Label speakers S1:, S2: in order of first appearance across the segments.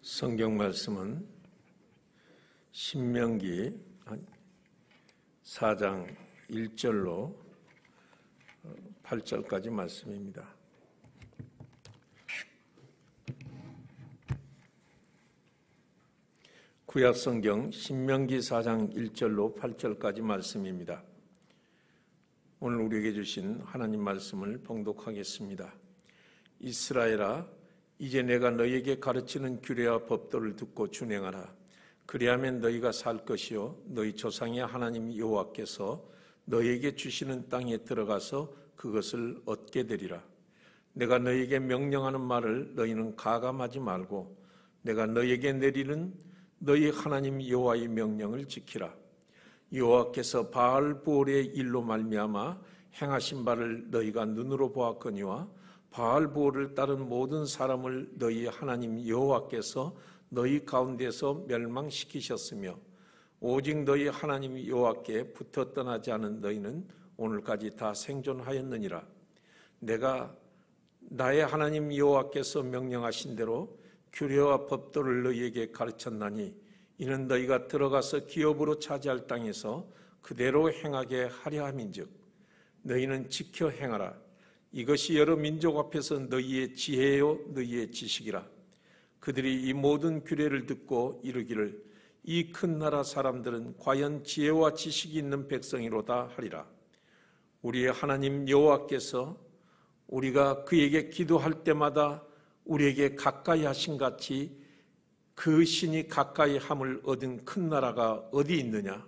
S1: 성경 말씀은 신명기 4장 1절로 8절까지 말씀입니다. 구약성경 신명기 4장 1절로 8절까지 말씀입니다. 오늘 우리에게 주신 하나님 말씀을 봉독하겠습니다. 이스라엘아, 이제 내가 너희에게 가르치는 규례와 법도를 듣고 준행하라. 그리하면 너희가 살 것이요 너희 조상의 하나님 여호와께서 너희에게 주시는 땅에 들어가서 그것을 얻게 되리라. 내가 너희에게 명령하는 말을 너희는 가감하지 말고 내가 너희에게 내리는 너희 하나님 여호와의 명령을 지키라. 여호와께서 바알보올의 일로 말미암아 행하신 바를 너희가 눈으로 보았거니와 바알보올을 따른 모든 사람을 너희 하나님 여호와께서 너희 가운데서 멸망시키셨으며 오직 너희 하나님 여호와께 붙어 떠나지 않은 너희는 오늘까지 다 생존하였느니라. 내가 나의 하나님 여호와께서 명령하신 대로 규례와 법도를 너희에게 가르쳤나니 이는 너희가 들어가서 기업으로 차지할 땅에서 그대로 행하게 하려 함인즉 너희는 지켜 행하라. 이것이 여러 민족 앞에서 너희의 지혜요 너희의 지식이라. 그들이 이 모든 규례를 듣고 이르기를 이 큰 나라 사람들은 과연 지혜와 지식이 있는 백성이로다 하리라. 우리의 하나님 여호와께서 우리가 그에게 기도할 때마다 우리에게 가까이 하신 같이 그 신이 가까이 함을 얻은 큰 나라가 어디 있느냐?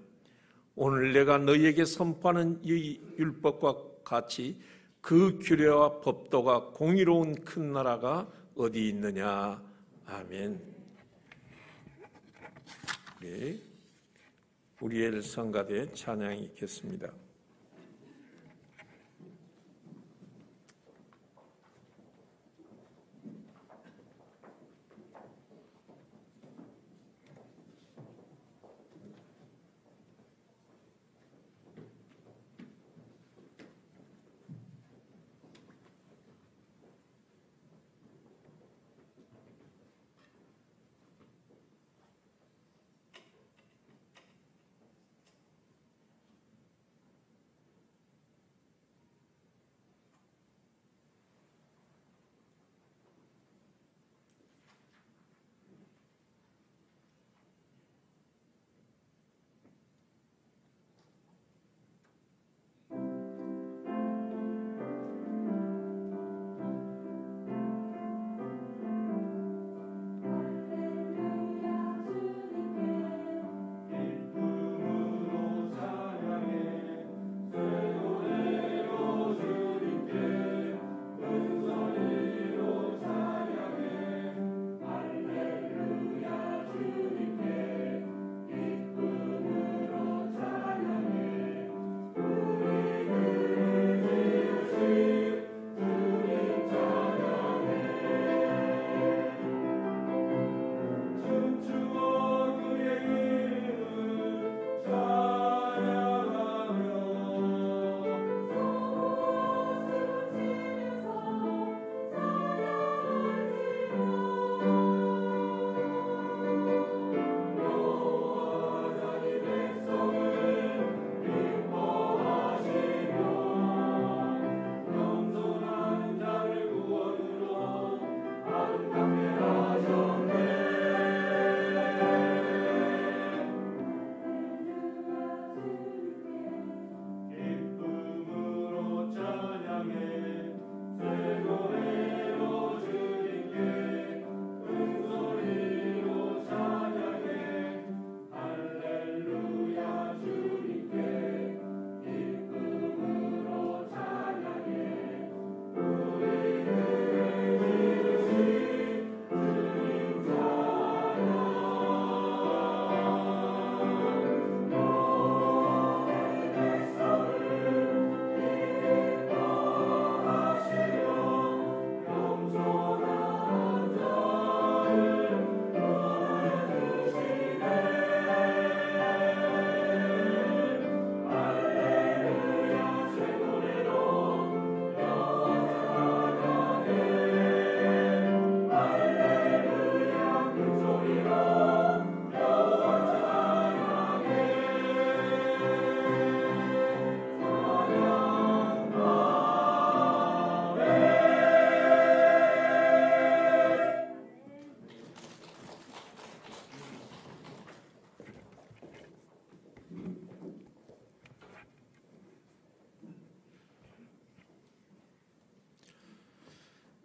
S1: 오늘 내가 너희에게 선포하는 이 율법과 같이 그 규례와 법도가 공의로운 큰 나라가 어디 있느냐? 아멘. 우리 우리엘 성가대 찬양이 있겠습니다.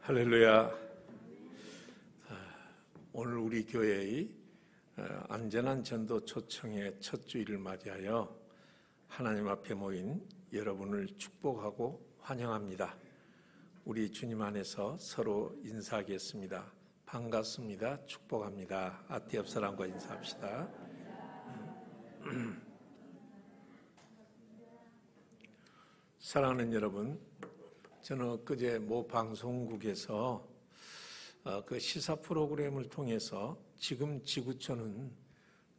S1: 할렐루야. 오늘 우리 교회의 안전한 전도 초청의 첫 주일을 맞이하여 하나님 앞에 모인 여러분을 축복하고 환영합니다. 우리 주님 안에서 서로 인사하겠습니다. 반갑습니다. 축복합니다. 앞 사람과 인사합시다. 사랑하는 여러분, 저는 엊그제 모 방송국에서 그 시사 프로그램을 통해서 지금 지구촌은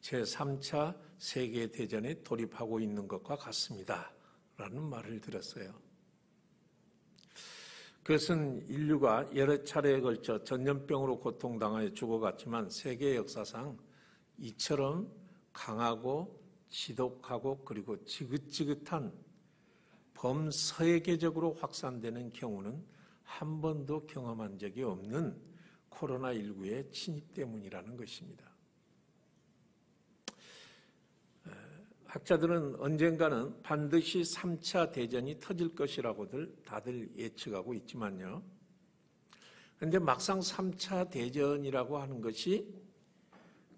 S1: 제3차 세계대전에 돌입하고 있는 것과 같습니다 라는 말을 들었어요. 그것은 인류가 여러 차례에 걸쳐 전염병으로 고통당하여 죽어갔지만 세계 역사상 이처럼 강하고 지독하고 그리고 지긋지긋한 범세계적으로 확산되는 경우는 한 번도 경험한 적이 없는 코로나19의 침입 때문이라는 것입니다. 학자들은 언젠가는 반드시 3차 대전이 터질 것이라고들 다들 예측하고 있지만요. 그런데 막상 3차 대전이라고 하는 것이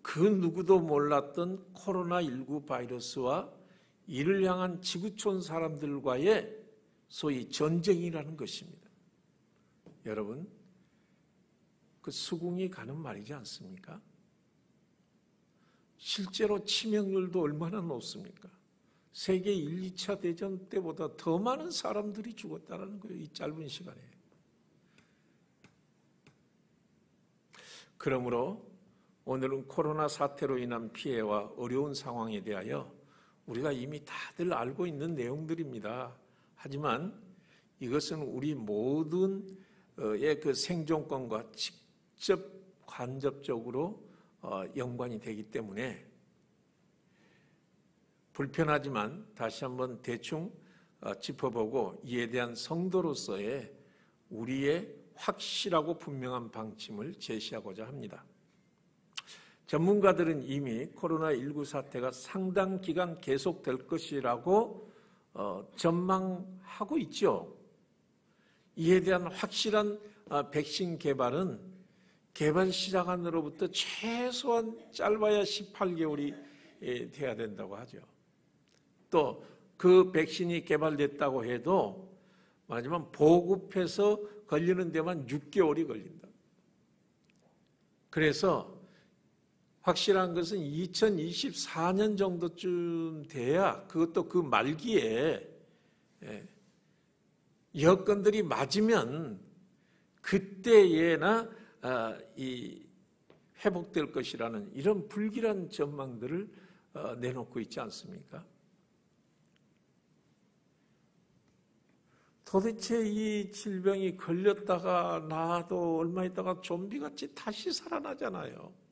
S1: 그 누구도 몰랐던 코로나19 바이러스와 이를 향한 지구촌 사람들과의 소위 전쟁이라는 것입니다. 여러분, 그 수긍이 가는 말이지 않습니까? 실제로 치명률도 얼마나 높습니까? 세계 1, 2차 대전 때보다 더 많은 사람들이 죽었다는 거예요. 이 짧은 시간에. 그러므로 오늘은 코로나 사태로 인한 피해와 어려운 상황에 대하여 우리가 이미 다들 알고 있는 내용들입니다. 하지만 이것은 우리 모든의 그 생존권과 직접 간접적으로 연관이 되기 때문에 불편하지만 다시 한번 대충 짚어보고 이에 대한 성도로서의 우리의 확실하고 분명한 방침을 제시하고자 합니다. 전문가들은 이미 코로나19 사태가 상당 기간 계속될 것이라고 전망하고 있죠. 이에 대한 확실한 백신 개발은 개발 시작한으로부터 최소한 짧아야 18개월이 돼야 된다고 하죠. 또 그 백신이 개발됐다고 해도 마지막 보급해서 걸리는 데만 6개월이 걸린다. 그래서 확실한 것은 2024년 정도쯤 돼야 그것도 그 말기에 여건들이 맞으면 그때에나 이 회복될 것이라는 이런 불길한 전망들을 내놓고 있지 않습니까? 도대체 이 질병이 걸렸다가 나도 얼마 있다가 좀비같이 다시 살아나잖아요.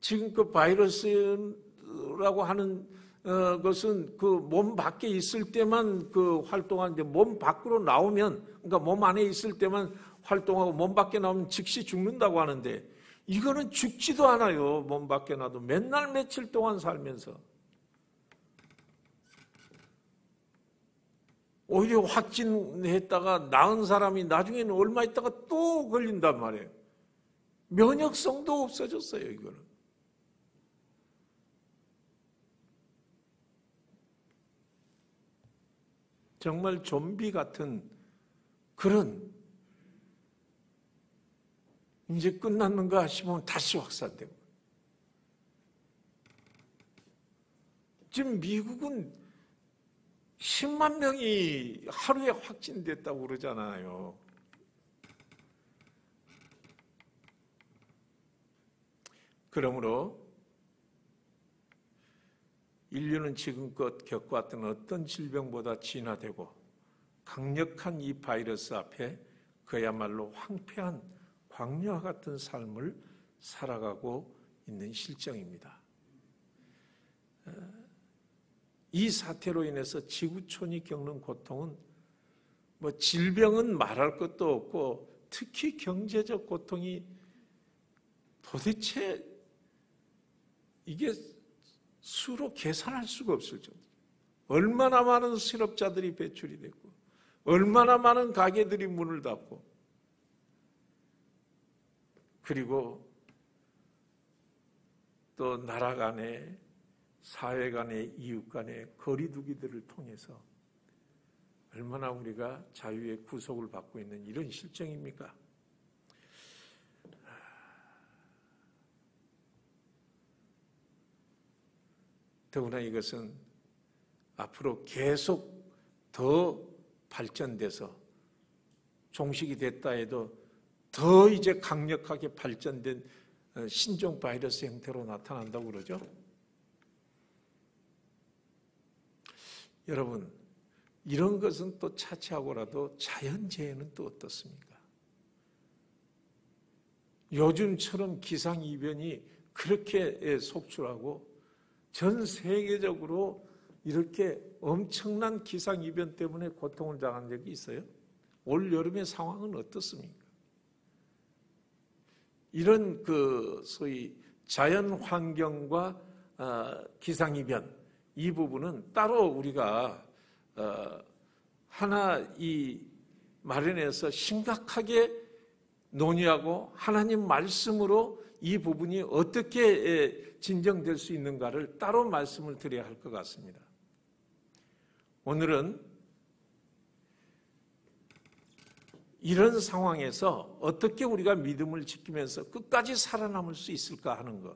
S1: 지금 그 바이러스라고 하는 것은 그 몸 밖에 있을 때만 그 활동하는데 몸 밖으로 나오면, 그러니까 몸 안에 있을 때만 활동하고 몸 밖에 나오면 즉시 죽는다고 하는데 이거는 죽지도 않아요. 몸 밖에 놔도 맨날 며칠 동안 살면서. 오히려 확진했다가 나은 사람이 나중에는 얼마 있다가 또 걸린단 말이에요. 면역성도 없어졌어요, 이거는. 정말 좀비 같은 그런, 이제 끝났는가 싶으면 다시 확산되고. 지금 미국은 10만 명이 하루에 확진됐다고 그러잖아요. 그러므로 인류는 지금껏 겪어왔던 어떤 질병보다 진화되고 강력한 이 바이러스 앞에 그야말로 황폐한 광야와 같은 삶을 살아가고 있는 실정입니다. 이 사태로 인해서 지구촌이 겪는 고통은 뭐 질병은 말할 것도 없고 특히 경제적 고통이 도대체 이게 수로 계산할 수가 없을 정도. 얼마나 많은 실업자들이 배출이 됐고 얼마나 많은 가게들이 문을 닫고 그리고 또 나라 간에 사회 간에 이웃 간에 거리두기들을 통해서 얼마나 우리가 자유의 구속을 받고 있는 이런 실정입니까? 더구나 이것은 앞으로 계속 더 발전돼서 종식이 됐다 해도 더 이제 강력하게 발전된 신종 바이러스 형태로 나타난다고 그러죠. 여러분, 이런 것은 또 차치하고라도 자연재해는 또 어떻습니까? 요즘처럼 기상이변이 그렇게 속출하고 전 세계적으로 이렇게 엄청난 기상이변 때문에 고통을 당한 적이 있어요? 올 여름의 상황은 어떻습니까? 이런 소위 자연 환경과 기상이변 이 부분은 따로 우리가 하나 마련해서 심각하게 논의하고 하나님 말씀으로 이 부분이 어떻게 진정될 수 있는가를 따로 말씀을 드려야 할 것 같습니다. 오늘은 이런 상황에서 어떻게 우리가 믿음을 지키면서 끝까지 살아남을 수 있을까 하는 것.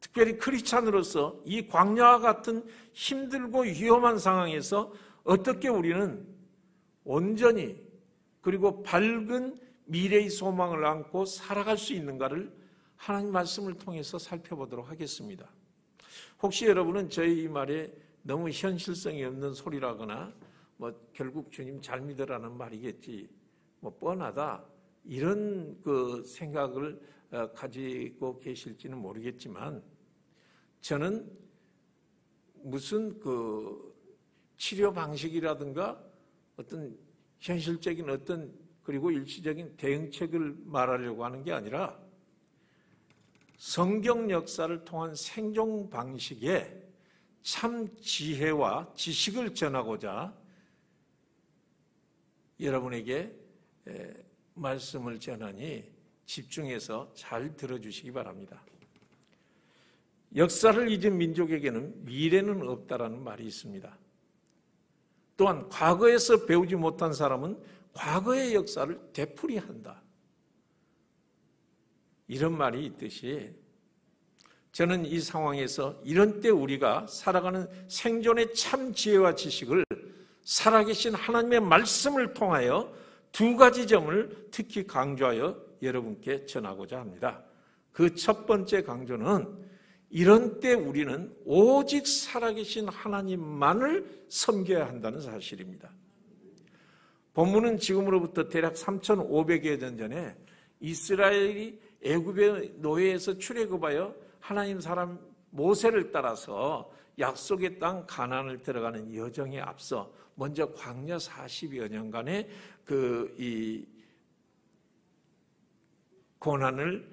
S1: 특별히 크리스찬으로서 이 광야와 같은 힘들고 위험한 상황에서 어떻게 우리는 온전히 그리고 밝은 미래의 소망을 안고 살아갈 수 있는가를 하나님 말씀을 통해서 살펴보도록 하겠습니다. 혹시 여러분은 저희 이 말에 너무 현실성이 없는 소리라거나 결국 주님 잘 믿으라는 말이겠지, 뻔하다 이런 생각을 가지고 계실지는 모르겠지만 저는 무슨 치료 방식이라든가 어떤 현실적인 그리고 일시적인 대응책을 말하려고 하는 게 아니라 성경 역사를 통한 생존 방식의 참 지혜와 지식을 전하고자 여러분에게 말씀을 전하니 집중해서 잘 들어주시기 바랍니다. 역사를 잊은 민족에게는 미래는 없다라는 말이 있습니다. 또한 과거에서 배우지 못한 사람은 과거의 역사를 되풀이한다. 이런 말이 있듯이 저는 이 상황에서 이런 때 우리가 살아가는 생존의 참 지혜와 지식을 살아계신 하나님의 말씀을 통하여 두 가지 점을 특히 강조하여 여러분께 전하고자 합니다. 그 첫 번째 강조는 이런 때 우리는 오직 살아계신 하나님만을 섬겨야 한다는 사실입니다. 본문은 지금으로부터 대략 3,500여 년 전에 이스라엘이 애굽의 노예에서 출애굽하여 하나님 사람 모세를 따라서 약속의 땅 가나안을 들어가는 여정에 앞서 먼저 광야 40여 년간의 이 고난을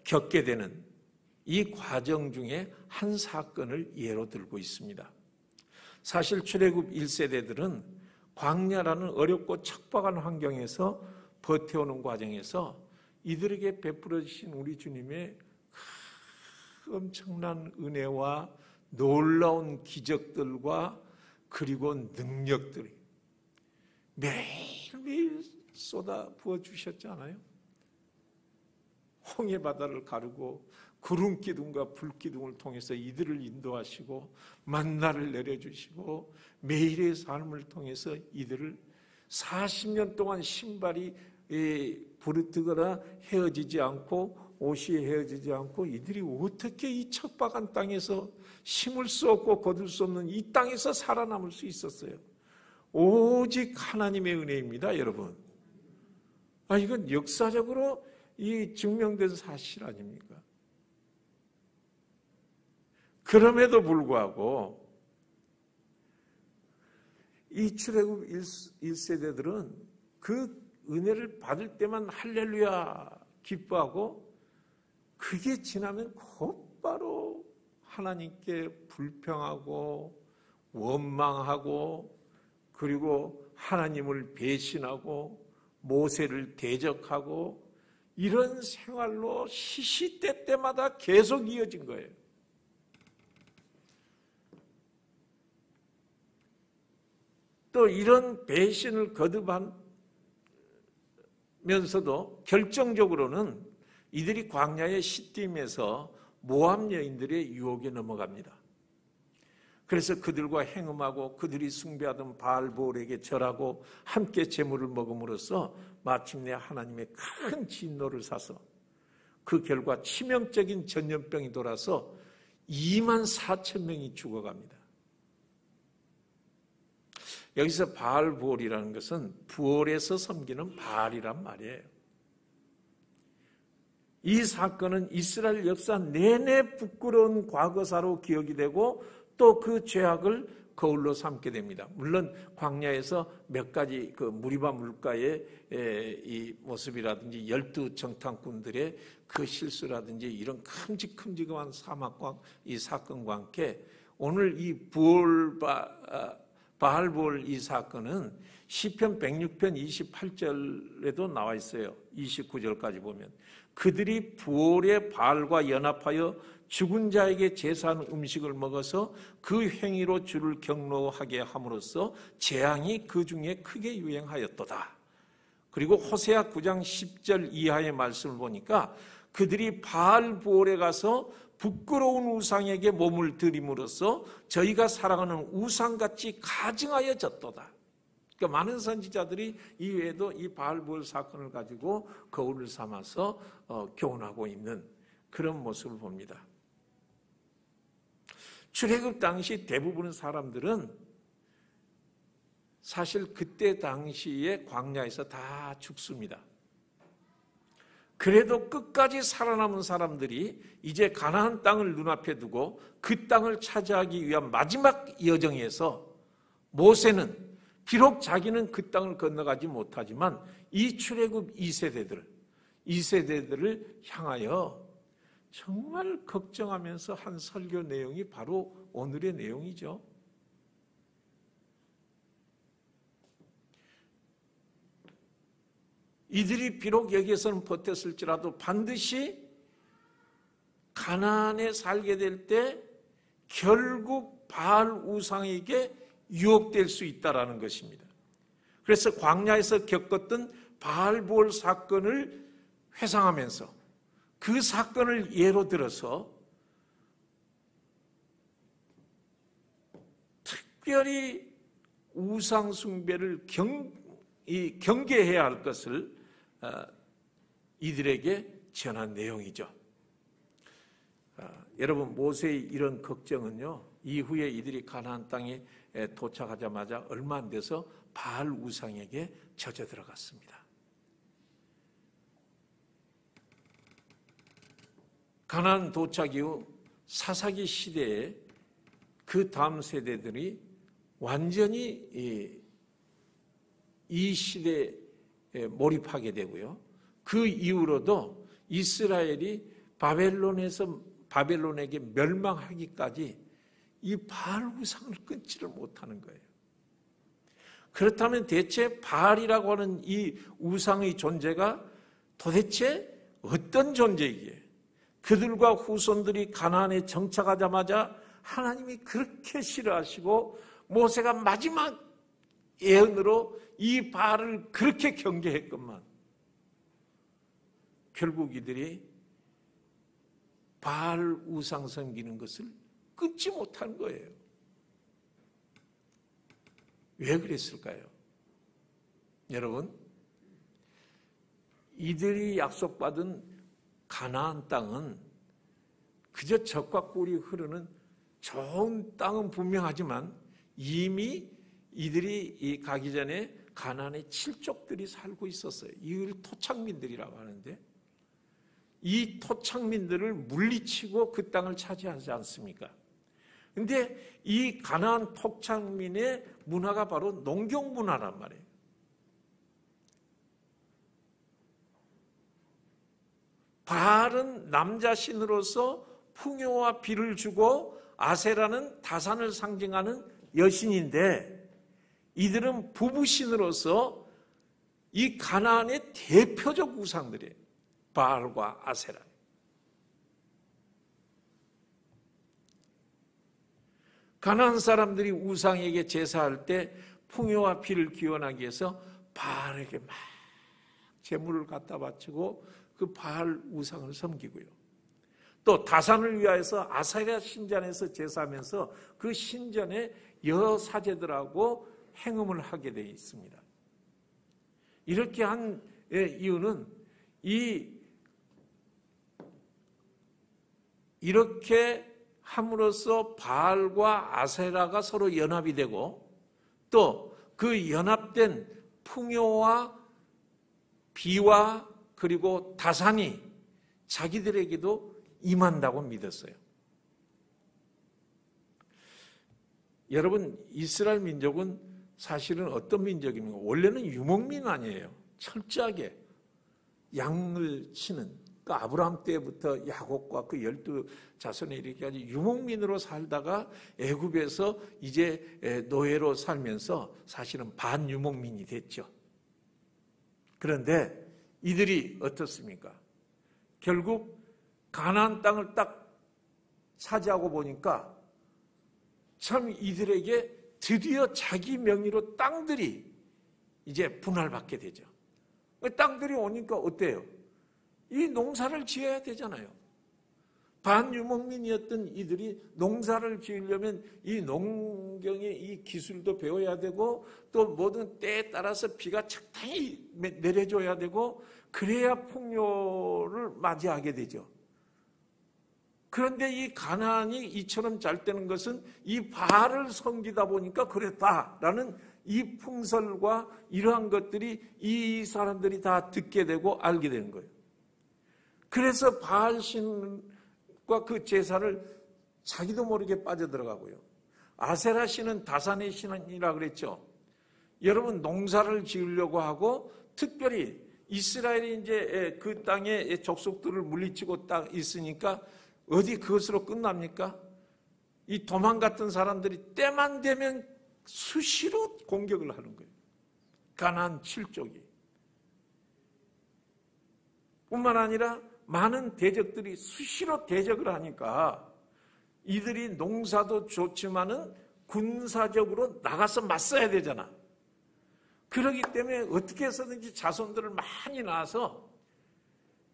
S1: 겪게 되는 이 과정 중에 한 사건을 예로 들고 있습니다. 사실 출애굽 1세대들은 광야라는 어렵고 척박한 환경에서 버텨오는 과정에서 이들에게 베풀어 주신 우리 주님의 엄청난 은혜와 놀라운 기적들과 그리고 능력들이 매일매일 쏟아 부어 주셨잖아요. 홍해 바다를 가르고 구름 기둥과 불 기둥을 통해서 이들을 인도하시고 만나를 내려주시고 매일의 삶을 통해서 이들을 40년 동안 신발이 부르트거나 헤어지지 않고 옷이 헤어지지 않고 이들이 어떻게 이 척박한 땅에서 심을 수 없고 거둘 수 없는 이 땅에서 살아남을 수 있었어요. 오직 하나님의 은혜입니다, 여러분. 이건 역사적으로 증명된 사실 아닙니까? 그럼에도 불구하고 이 출애굽 1세대들은 그 은혜를 받을 때만 할렐루야 기뻐하고 그게 지나면 곧바로 하나님께 불평하고 원망하고 그리고 하나님을 배신하고 모세를 대적하고 이런 생활로 시시때때마다 계속 이어진 거예요. 또 이런 배신을 거듭하면서도 결정적으로는 이들이 광야의 시딤에서 모압 여인들의 유혹에 넘어갑니다. 그래서 그들과 행음하고 그들이 숭배하던 바알볼에게 절하고 함께 제물을 먹음으로써 마침내 하나님의 큰 진노를 사서 그 결과 치명적인 전염병이 돌아서 24,000명이 죽어갑니다. 여기서 바알볼이라는 것은 부올에서 섬기는 바알이란 말이에요. 이 사건은 이스라엘 역사 내내 부끄러운 과거사로 기억이 되고 또 그 죄악을 거울로 삼게 됩니다. 물론 광야에서 몇 가지 그 무리바 물가의 이 모습이라든지 12 정탐꾼들의 그 실수라든지 이런 큼직큼직한 사막과 이 사건과 함께 오늘 이 바알볼 이 사건은 시편 106편 28절에도 나와 있어요. 29절까지 보면 그들이 부올의 바알과 연합하여 죽은 자에게 제사한 음식을 먹어서 그 행위로 주를 경노하게 함으로써 재앙이 그 중에 크게 유행하였도다. 그리고 호세아 9장 10절 이하의 말씀을 보니까 그들이 바알볼에 가서 부끄러운 우상에게 몸을 들임으로써 저희가 사랑하는 우상같이 가증하여졌도다. 그러니까 많은 선지자들이 이외에도 이 바알볼 사건을 가지고 거울을 삼아서 교훈하고 있는 그런 모습을 봅니다. 출애굽 당시 대부분의 사람들은 사실 그때 당시에 광야에서 다 죽습니다. 그래도 끝까지 살아남은 사람들이 이제 가나안 땅을 눈앞에 두고 그 땅을 차지하기 위한 마지막 여정에서 모세는 비록 자기는 그 땅을 건너가지 못하지만 이 출애굽 2세대들을 향하여 정말 걱정하면서 한 설교 내용이 바로 오늘의 내용이죠. 이들이 비록 여기에서는 버텼을지라도 반드시 가나안에 살게 될 때 결국 바알 우상에게 유혹될 수 있다라는 것입니다. 그래서 광야에서 겪었던 바알볼 사건을 회상하면서 그 사건을 예로 들어서 특별히 우상 숭배를 경계해야 할 것을 이들에게 전한 내용이죠. 여러분, 모세의 이런 걱정은요, 이후에 이들이 가나안 땅에 도착하자마자 얼마 안 돼서 바알 우상에게 젖어 들어갔습니다. 가나안 도착 이후 사사기 시대에 그 다음 세대들이 완전히 이 시대에 몰입하게 되고요. 그 이후로도 이스라엘이 바벨론에게 멸망하기까지 이 바알 우상을 끊지를 못하는 거예요. 그렇다면 대체 바알이라고 하는 이 우상의 존재가 도대체 어떤 존재이기에 그들과 후손들이 가나안에 정착하자마자 하나님이 그렇게 싫어하시고 모세가 마지막 예언으로 이 바알을 그렇게 경계했건만 결국 이들이 바알 우상 섬기는 것을 끊지 못한 거예요. 왜 그랬을까요? 여러분, 이들이 약속받은 가나안 땅은 그저 젖과 꿀이 흐르는 좋은 땅은 분명하지만 이미 이들이 가기 전에 가나안에 칠족들이 살고 있었어요. 이걸 토착민들이라고 하는데 이 토착민들을 물리치고 그 땅을 차지하지 않습니까? 그런데 이 가나안 토착민의 문화가 바로 농경 문화란 말이에요. 바알은 남자 신으로서 풍요와 비를 주고 아세라는 다산을 상징하는 여신인데 이들은 부부신으로서 이 가나안의 대표적 우상들이에요. 바알과 아세라. 가나안 사람들이 우상에게 제사할 때 풍요와 비를 기원하기 위해서 바알에게 막 제물을 갖다 바치고 그 바알 우상을 섬기고요. 또 다산을 위하여서 아세라 신전에서 제사하면서 그 신전에 여러 사제들하고 행음을 하게 되어 있습니다. 이렇게 한 이유는 이렇게 함으로써 바알과 아세라가 서로 연합이 되고 또 그 연합된 풍요와 비와 그리고 다산이 자기들에게도 임한다고 믿었어요. 여러분, 이스라엘 민족은 사실은 어떤 민족입니까? 원래는 유목민 아니에요. 철저하게 양을 치는, 그 아브라함 때부터 야곱과 그 12자손에 이르기까지 유목민으로 살다가 애굽에서 이제 노예로 살면서 사실은 반유목민이 됐죠. 그런데 이들이 어떻습니까? 결국 가나안 땅을 딱 차지하고 보니까 참 이들에게 드디어 자기 명의로 땅들이 이제 분할받게 되죠. 땅들이 오니까 어때요? 이 농사를 지어야 되잖아요. 반유목민이었던 이들이 농사를 지으려면 이 농경의 이 기술도 배워야 되고 또 모든 때에 따라서 비가 적당히 내려줘야 되고 그래야 풍요를 맞이하게 되죠. 그런데 이 가나안이 이처럼 잘 되는 것은 이 바알을 섬기다 보니까 그랬다라는 이 풍설과 이러한 것들이 이 사람들이 다 듣게 되고 알게 되는 거예요. 그래서 바알 신과 그 제사를 자기도 모르게 빠져들어가고요. 아세라 신은 다산의 신이라 그랬죠. 여러분, 농사를 지으려고 하고 특별히 이스라엘이 이제 그 땅에 족속들을 물리치고 딱 있으니까 어디 그것으로 끝납니까? 이 도망 같은 사람들이 때만 되면 수시로 공격을 하는 거예요. 가나안 7족이. 뿐만 아니라 많은 대적들이 수시로 대적을 하니까 이들이 농사도 좋지만은 군사적으로 나가서 맞서야 되잖아. 그렇기 때문에 어떻게 해서든지 자손들을 많이 낳아서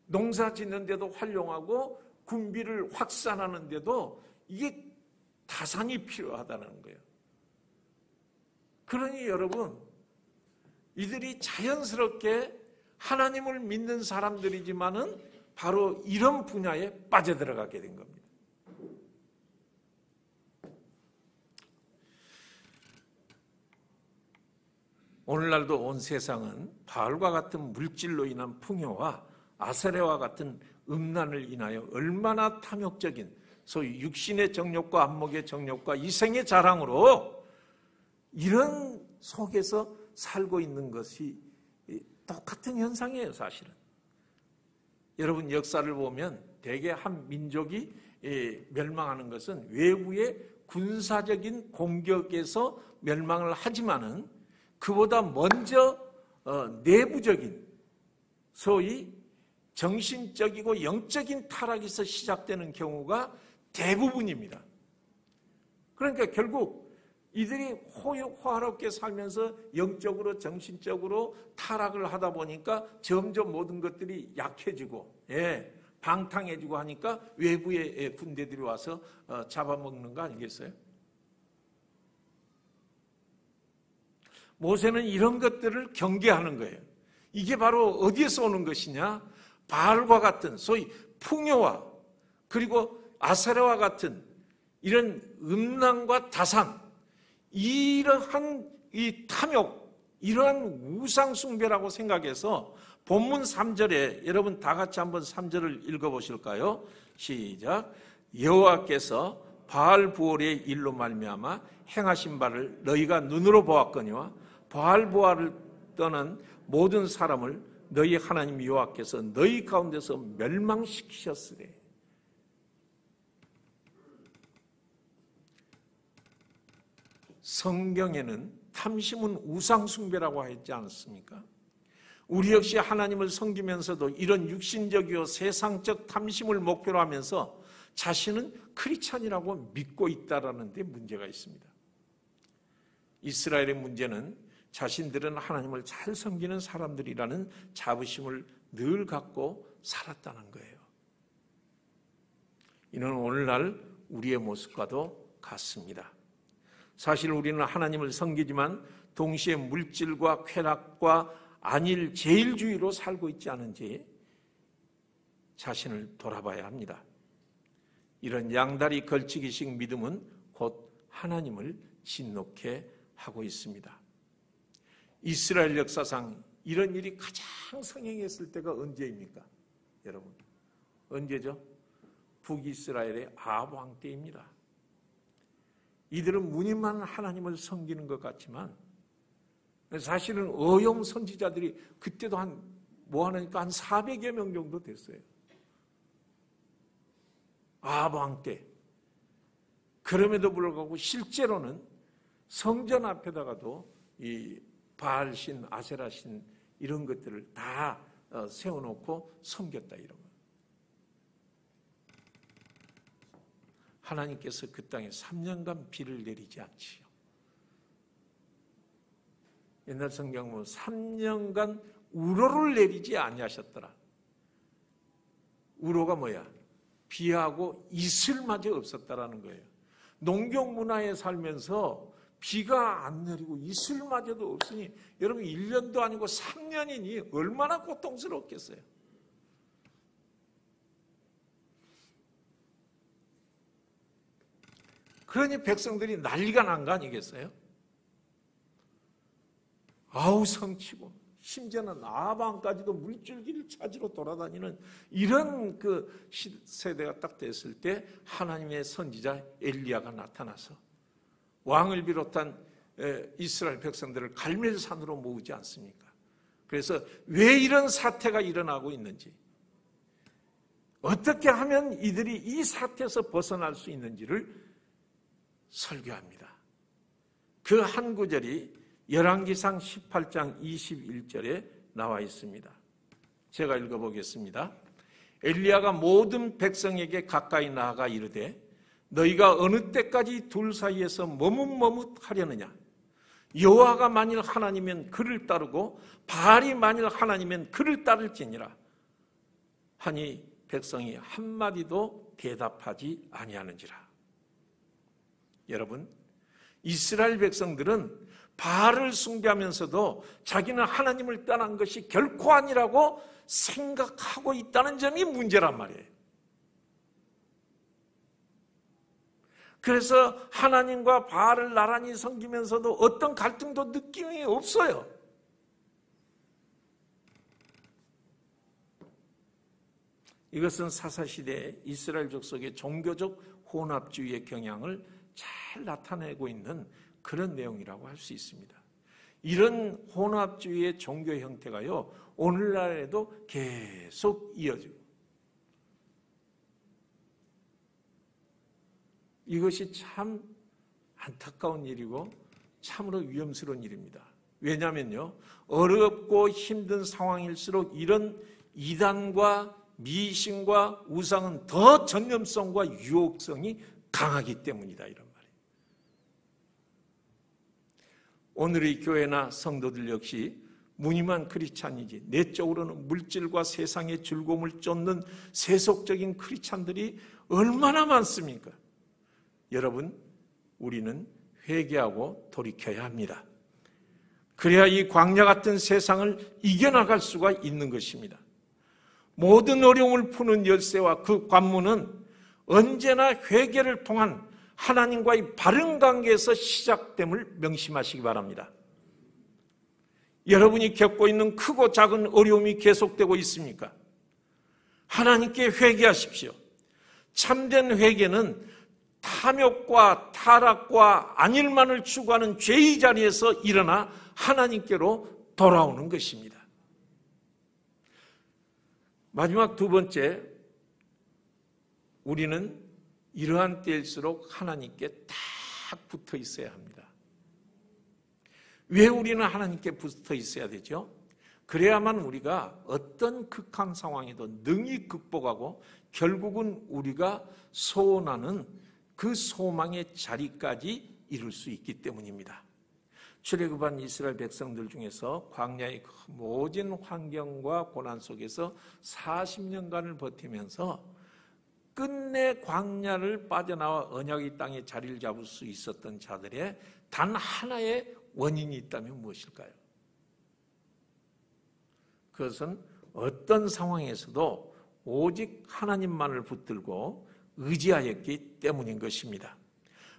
S1: 농사 짓는데도 활용하고 군비를 확산하는데도 이게 다산이 필요하다는 거예요. 그러니 여러분, 이들이 자연스럽게 하나님을 믿는 사람들이지만은 바로 이런 분야에 빠져들어가게 된 겁니다. 오늘날도 온 세상은 바알과 같은 물질로 인한 풍요와 아세라와 같은 음란을 인하여 얼마나 탐욕적인 소위 육신의 정욕과 안목의 정욕과 이생의 자랑으로 이런 속에서 살고 있는 것이 똑같은 현상이에요, 사실은. 여러분, 역사를 보면 대개 한 민족이 멸망하는 것은 외부의 군사적인 공격에서 멸망을 하지만은 그보다 먼저 내부적인 소위 정신적이고 영적인 타락에서 시작되는 경우가 대부분입니다. 그러니까 결국 이들이 호화롭게 살면서 영적으로 정신적으로 타락을 하다 보니까 점점 모든 것들이 약해지고 방탕해지고 하니까 외부의 군대들이 와서 잡아먹는 거 아니겠어요? 모세는 이런 것들을 경계하는 거예요. 이게 바로 어디에서 오는 것이냐? 바알과 같은 소위 풍요와 그리고 아세라와 같은 이런 음란과 다산, 이러한 이 탐욕, 이러한 우상 숭배라고 생각해서 본문 3절에 여러분 다 같이 한번 3절을 읽어보실까요? 시작. 여호와께서 바알 부올의 일로 말미암아 행하신 바를 너희가 눈으로 보았거니와 바알 부올을 떠난 모든 사람을 너희 하나님 여호와께서 너희 가운데서 멸망시키셨으되. 성경에는 탐심은 우상숭배라고 하지 않았습니까? 우리 역시 하나님을 섬기면서도 이런 육신적이요 세상적 탐심을 목표로 하면서 자신은 크리스찬이라고 믿고 있다는 데 문제가 있습니다. 이스라엘의 문제는 자신들은 하나님을 잘 섬기는 사람들이라는 자부심을 늘 갖고 살았다는 거예요. 이는 오늘날 우리의 모습과도 같습니다. 사실 우리는 하나님을 섬기지만 동시에 물질과 쾌락과 안일 제일주의로 살고 있지 않은지 자신을 돌아봐야 합니다. 이런 양다리 걸치기식 믿음은 곧 하나님을 진노케 하고 있습니다. 이스라엘 역사상 이런 일이 가장 성행했을 때가 언제입니까? 여러분, 언제죠? 북이스라엘의 아합 왕 때입니다. 이들은 무늬만 하나님을 섬기는 것 같지만 사실은 어용 선지자들이 그때도 한 400여 명 정도 됐어요. 아합 왕 때. 그럼에도 불구하고 실제로는 성전 앞에다가도 이 바알신, 아세라신 이런 것들을 다 세워놓고 섬겼다 이런 거예요. 하나님께서 그 땅에 3년간 비를 내리지 않지요. 옛날 성경 보면 3년간 우로를 내리지 아니하셨더라. 우로가 뭐야? 비하고 이슬마저 없었다라는 거예요. 농경 문화에 살면서 비가 안 내리고 이슬마저도 없으니 여러분 1년도 아니고 3년이니 얼마나 고통스럽겠어요. 그러니 백성들이 난리가 난 거 아니겠어요? 아우 성치고 심지어는 아방까지도 물줄기를 찾으러 돌아다니는 이런 그 세대가 딱 됐을 때 하나님의 선지자 엘리야가 나타나서 왕을 비롯한 이스라엘 백성들을 갈멜산으로 모으지 않습니까? 그래서 왜 이런 사태가 일어나고 있는지, 어떻게 하면 이들이 이 사태에서 벗어날 수 있는지를 설교합니다. 그 한 구절이 열왕기상 18장 21절에 나와 있습니다. 제가 읽어보겠습니다. 엘리야가 모든 백성에게 가까이 나아가 이르되 너희가 어느 때까지 둘 사이에서 머뭇머뭇하려느냐? 여호와가 만일 하나님이면 그를 따르고 바알이 만일 하나님이면 그를 따를지니라 하니 백성이 한마디도 대답하지 아니하는지라. 여러분, 이스라엘 백성들은 바알을 숭배하면서도 자기는 하나님을 떠난 것이 결코 아니라고 생각하고 있다는 점이 문제란 말이에요. 그래서 하나님과 바알을 나란히 섬기면서도 어떤 갈등도 느낌이 없어요. 이것은 사사시대의 이스라엘 족속의 종교적 혼합주의의 경향을 잘 나타내고 있는 그런 내용이라고 할 수 있습니다. 이런 혼합주의의 종교 형태가요, 오늘날에도 계속 이어지고, 이것이 참 안타까운 일이고 참으로 위험스러운 일입니다. 왜냐하면요, 어렵고 힘든 상황일수록 이런 이단과 미신과 우상은 더 전염성과 유혹성이 강하기 때문이다, 이런 말이에요. 오늘의 교회나 성도들 역시 무늬만 크리스찬이지 내적으로는 물질과 세상의 즐거움을 쫓는 세속적인 크리스찬들이 얼마나 많습니까? 여러분, 우리는 회개하고 돌이켜야 합니다. 그래야 이 광야 같은 세상을 이겨나갈 수가 있는 것입니다. 모든 어려움을 푸는 열쇠와 그 관문은 언제나 회개를 통한 하나님과의 바른 관계에서 시작됨을 명심하시기 바랍니다. 여러분이 겪고 있는 크고 작은 어려움이 계속되고 있습니까? 하나님께 회개하십시오. 참된 회개는 탐욕과 타락과 안일만을 추구하는 죄의 자리에서 일어나 하나님께로 돌아오는 것입니다. 마지막 두 번째, 우리는 이러한 때일수록 하나님께 딱 붙어 있어야 합니다. 왜 우리는 하나님께 붙어 있어야 되죠? 그래야만 우리가 어떤 극한 상황에도 능히 극복하고 결국은 우리가 소원하는 그 소망의 자리까지 이룰 수 있기 때문입니다. 출애굽한 이스라엘 백성들 중에서 광야의 모진 환경과 고난 속에서 40년간을 버티면서 끝내 광야를 빠져나와 언약의 땅에 자리를 잡을 수 있었던 자들의 단 하나의 원인이 있다면 무엇일까요? 그것은 어떤 상황에서도 오직 하나님만을 붙들고 의지하였기 때문인 것입니다.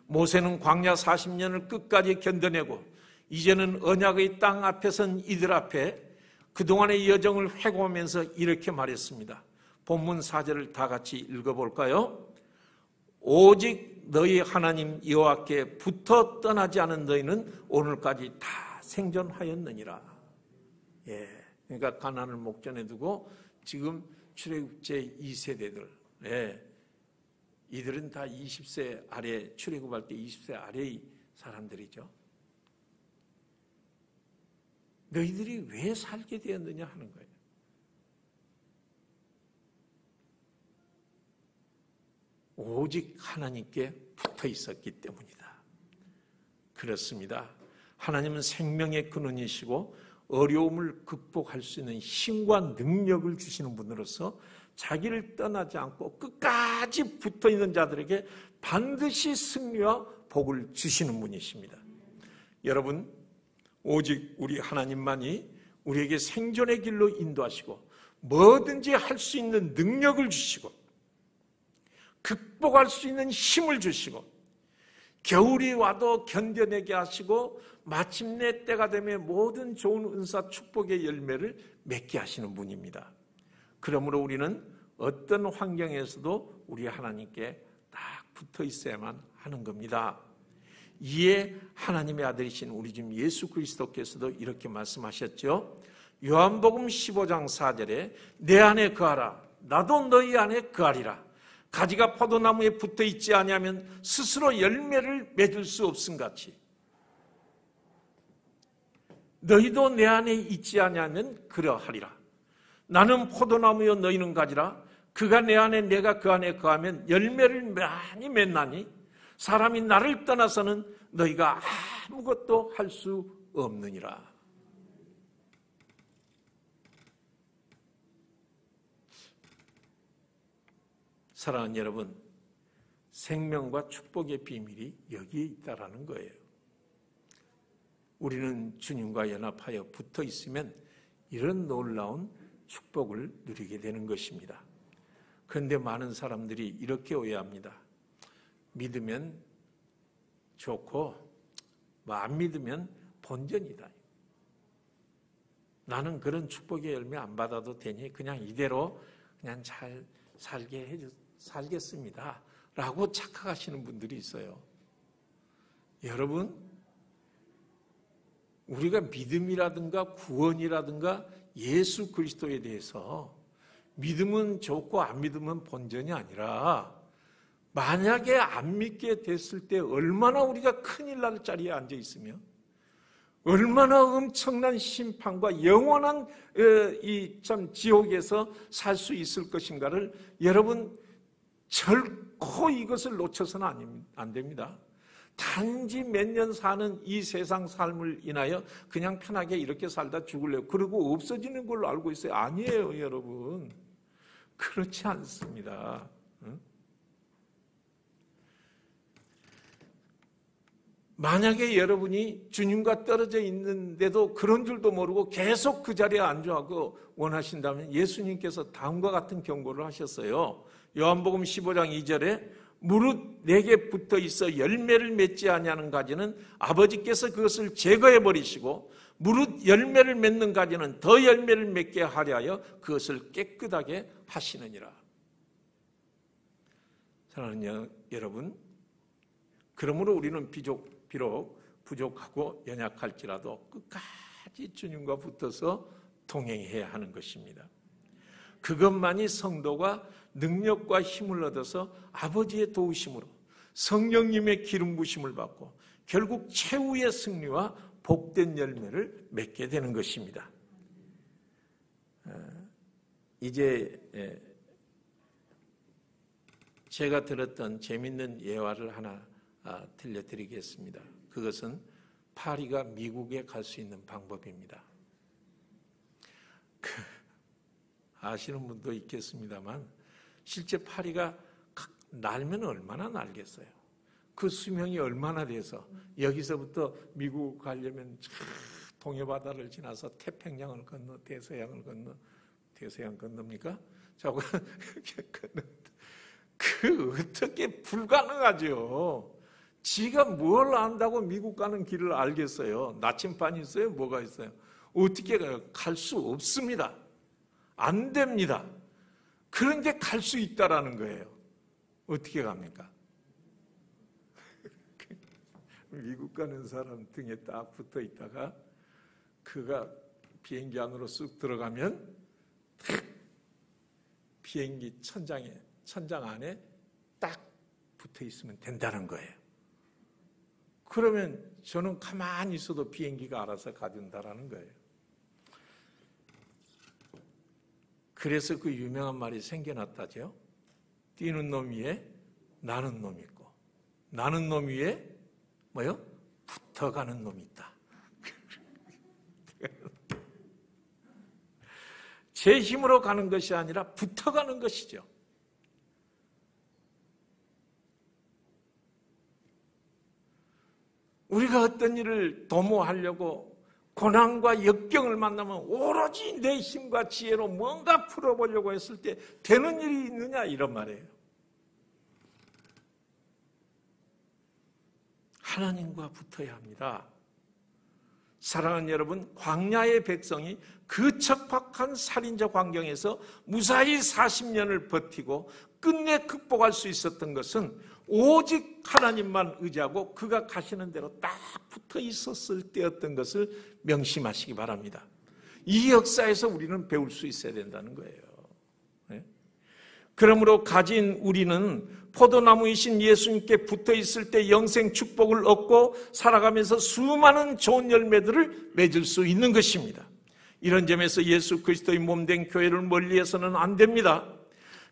S1: 모세는 광야 40년을 끝까지 견뎌내고 이제는 언약의 땅 앞에 선 이들 앞에 그동안의 여정을 회고하면서 이렇게 말했습니다. 본문 4절을 다 같이 읽어볼까요? 오직 너희 하나님 여호와께 붙어 떠나지 않은 너희는 오늘까지 다 생존하였느니라. 그러니까 가나안을 목전에 두고 지금 출애굽제 2세대들, 이들은 다 20세 아래, 출애굽할 때 20세 아래의 사람들이죠. 너희들이 왜 살게 되었느냐 하는 거예요. 오직 하나님께 붙어 있었기 때문이다. 그렇습니다. 하나님은 생명의 근원이시고 어려움을 극복할 수 있는 힘과 능력을 주시는 분으로서 자기를 떠나지 않고 끝까지 붙어 있는 자들에게 반드시 승리와 복을 주시는 분이십니다. 여러분, 오직 우리 하나님만이 우리에게 생존의 길로 인도하시고 뭐든지 할 수 있는 능력을 주시고 극복할 수 있는 힘을 주시고 겨울이 와도 견뎌내게 하시고 마침내 때가 되면 모든 좋은 은사 축복의 열매를 맺게 하시는 분입니다. 그러므로 우리는 어떤 환경에서도 우리 하나님께 딱 붙어 있어야만 하는 겁니다. 이에 하나님의 아들이신 우리 주 예수 그리스도께서도 이렇게 말씀하셨죠. 요한복음 15장 4절에 내 안에 거하라 나도 너희 안에 거하리라. 가지가 포도나무에 붙어 있지 아니하면 스스로 열매를 맺을 수 없음같이 너희도 내 안에 있지 아니하면 그러하리라. 나는 포도나무여 너희는 가지라. 그가 내 안에 내가 그 안에 거하면 열매를 많이 맺나니 사람이 나를 떠나서는 너희가 아무것도 할 수 없느니라. 사랑하는 여러분, 생명과 축복의 비밀이 여기에 있다라는 거예요. 우리는 주님과 연합하여 붙어 있으면 이런 놀라운 축복을 누리게 되는 것입니다. 그런데 많은 사람들이 이렇게 오해합니다. 믿으면 좋고 안 믿으면 본전이다. 나는 그런 축복의 열매 안 받아도 되니 그냥 이대로 그냥 잘 살겠습니다 라고 착각하시는 분들이 있어요. 여러분, 우리가 믿음이라든가 구원이라든가 예수 그리스도에 대해서 믿으면 좋고 안 믿으면 본전이 아니라 만약에 안 믿게 됐을 때 얼마나 우리가 큰일 날 자리에 앉아 있으며 얼마나 엄청난 심판과 영원한 이 참 지옥에서 살 수 있을 것인가를 여러분 결코 이것을 놓쳐서는 안 됩니다. 단지 몇 년 사는 이 세상 삶을 인하여 그냥 편하게 이렇게 살다 죽을래요. 그리고 없어지는 걸로 알고 있어요. 아니에요, 여러분. 그렇지 않습니다. 만약에 여러분이 주님과 떨어져 있는데도 그런 줄도 모르고 계속 그 자리에 안주하고 원하신다면 예수님께서 다음과 같은 경고를 하셨어요. 요한복음 15장 2절에 무릇 내게 붙어 있어 열매를 맺지 아니하는 가지는 아버지께서 그것을 제거해 버리시고 무릇 열매를 맺는 가지는 더 열매를 맺게 하려 하여 그것을 깨끗하게 하시느니라. 사랑하는 여러분, 그러므로 우리는 비록 부족하고 연약할지라도 끝까지 주님과 붙어서 동행해야 하는 것입니다. 그것만이 성도가 능력과 힘을 얻어서 아버지의 도우심으로 성령님의 기름 부심을 받고 결국 최후의 승리와 복된 열매를 맺게 되는 것입니다. 이제 제가 들었던 재밌는 예화를 하나 들려드리겠습니다. 그것은 파리가 미국에 갈 수 있는 방법입니다. 아시는 분도 있겠습니다만 실제 파리가 날면 얼마나 날겠어요. 그 수명이 얼마나 돼서 여기서부터 미국 가려면 동해바다를 지나서 태평양을 건너 대서양을 건너 대서양 건넙니까? 자꾸 그 어떻게 불가능하죠. 지가 뭘 안다고 미국 가는 길을 알겠어요. 나침반이 있어요? 뭐가 있어요? 어떻게 가요? 갈 수 없습니다. 안 됩니다. 그런데 갈 수 있다라는 거예요. 어떻게 갑니까? 미국 가는 사람 등에 딱 붙어 있다가 그가 비행기 안으로 쑥 들어가면 비행기 천장 안에 딱 붙어 있으면 된다는 거예요. 그러면 저는 가만히 있어도 비행기가 알아서 가준다라는 거예요. 그래서 그 유명한 말이 생겨났다죠. 뛰는 놈 위에 나는 놈 있고 나는 놈 위에 뭐요? 붙어가는 놈이 있다. 제 힘으로 가는 것이 아니라 붙어가는 것이죠. 우리가 어떤 일을 도모하려고 고난과 역경을 만나면 오로지 내 힘과 지혜로 뭔가 풀어보려고 했을 때 되는 일이 있느냐 이런 말이에요. 하나님과 붙어야 합니다. 사랑하는 여러분, 광야의 백성이 그 척박한 살인적 환경에서 무사히 40년을 버티고 끝내 극복할 수 있었던 것은 오직 하나님만 의지하고 그가 가시는 대로 딱 붙어 있었을 때였던 것을 명심하시기 바랍니다. 이 역사에서 우리는 배울 수 있어야 된다는 거예요. 네? 그러므로 가진 우리는 포도나무이신 예수님께 붙어 있을 때 영생 축복을 얻고 살아가면서 수많은 좋은 열매들을 맺을 수 있는 것입니다. 이런 점에서 예수 그리스도의 몸된 교회를 멀리해서는 안 됩니다.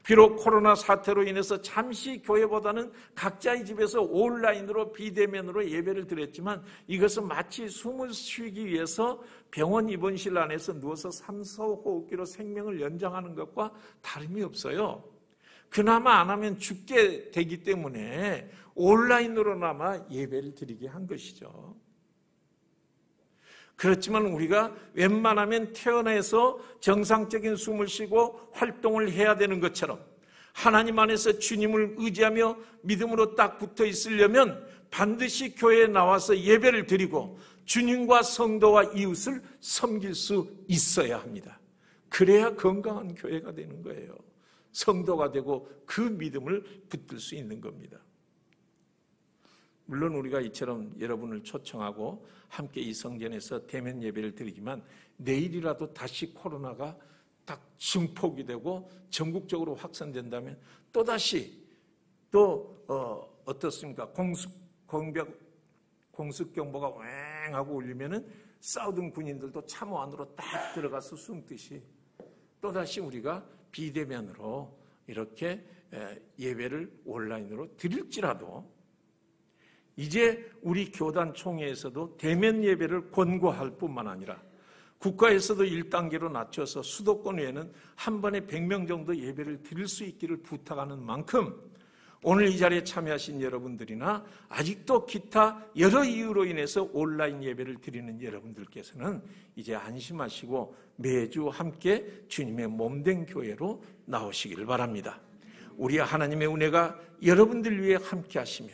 S1: 비록 코로나 사태로 인해서 잠시 교회보다는 각자의 집에서 온라인으로 비대면으로 예배를 드렸지만 이것은 마치 숨을 쉬기 위해서 병원 입원실 안에서 누워서 3, 4호흡기로 생명을 연장하는 것과 다름이 없어요. 그나마 안 하면 죽게 되기 때문에 온라인으로나마 예배를 드리게 한 것이죠. 그렇지만 우리가 웬만하면 태어나서 정상적인 숨을 쉬고 활동을 해야 되는 것처럼 하나님 안에서 주님을 의지하며 믿음으로 딱 붙어 있으려면 반드시 교회에 나와서 예배를 드리고 주님과 성도와 이웃을 섬길 수 있어야 합니다. 그래야 건강한 교회가 되는 거예요. 성도가 되고 그 믿음을 붙들 수 있는 겁니다. 물론 우리가 이처럼 여러분을 초청하고 함께 이 성전에서 대면 예배를 드리지만 내일이라도 다시 코로나가 딱 증폭이 되고 전국적으로 확산된다면 또다시 어떻습니까? 공습경보가 왱 하고 울리면은 싸우던 군인들도 참호 안으로 딱 들어가서 숨듯이 또다시 우리가 비대면으로 이렇게 예배를 온라인으로 드릴지라도 이제 우리 교단 총회에서도 대면 예배를 권고할 뿐만 아니라 국가에서도 1단계로 낮춰서 수도권 외에는 한 번에 100명 정도 예배를 드릴 수 있기를 부탁하는 만큼 오늘 이 자리에 참여하신 여러분들이나 아직도 기타 여러 이유로 인해서 온라인 예배를 드리는 여러분들께서는 이제 안심하시고 매주 함께 주님의 몸된 교회로 나오시길 바랍니다. 우리 하나님의 은혜가 여러분들 위해 함께 하시며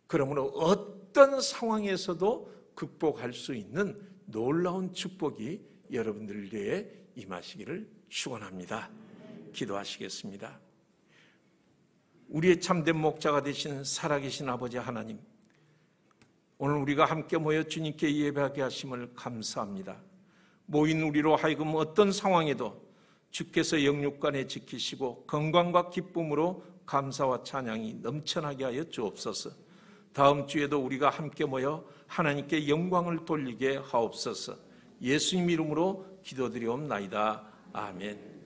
S1: 그러므로 어떤 상황에서도 극복할 수 있는 놀라운 축복이 여러분들 위해 임하시기를 축원합니다. 기도하시겠습니다. 우리의 참된 목자가 되신 살아계신 아버지 하나님, 오늘 우리가 함께 모여 주님께 예배하게 하심을 감사합니다. 모인 우리로 하여금 어떤 상황에도 주께서 영육간에 지키시고 건강과 기쁨으로 감사와 찬양이 넘쳐나게 하여 주옵소서. 다음 주에도 우리가 함께 모여 하나님께 영광을 돌리게 하옵소서. 예수님 이름으로 기도드리옵나이다. 아멘.